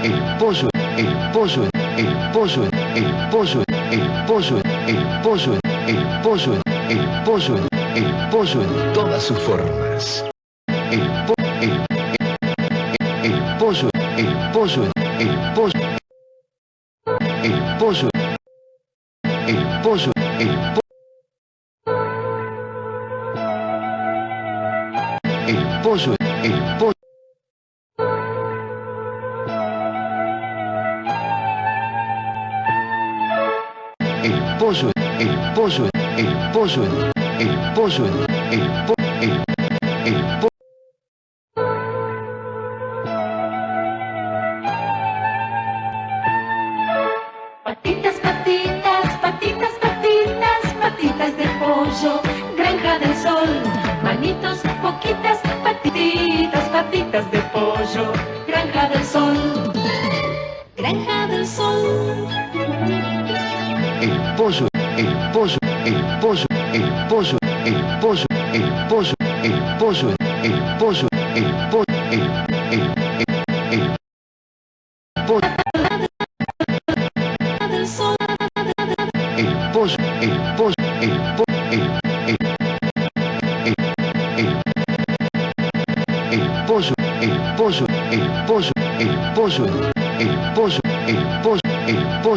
el pollo, el pollo, el pollo, el pollo, el pollo, el pollo, el pollo, el pollo, el pollo en todas sus formas. El pollo, el pollo, el pollo, el pollo, el pollo, el pollo, el pollo. El pollo, el pollo. El pollo, el pollo, el pollo, el pollo, el pollo, el pollo. Patitas, patitas, patitas, patitas, patitas de pollo, granja del sol, manitos poquitas, patitas, patitas de pollo, granja del sol, granja del sol. El pollo, el pollo, el pollo, el pollo, el pollo, el pollo, el pollo, el pollo, el pollo, el pollo. El pollo, el pollo, el pollo, el pollo, el pollo, el pollo, el pollo, el pollo, el pollo, el pollo.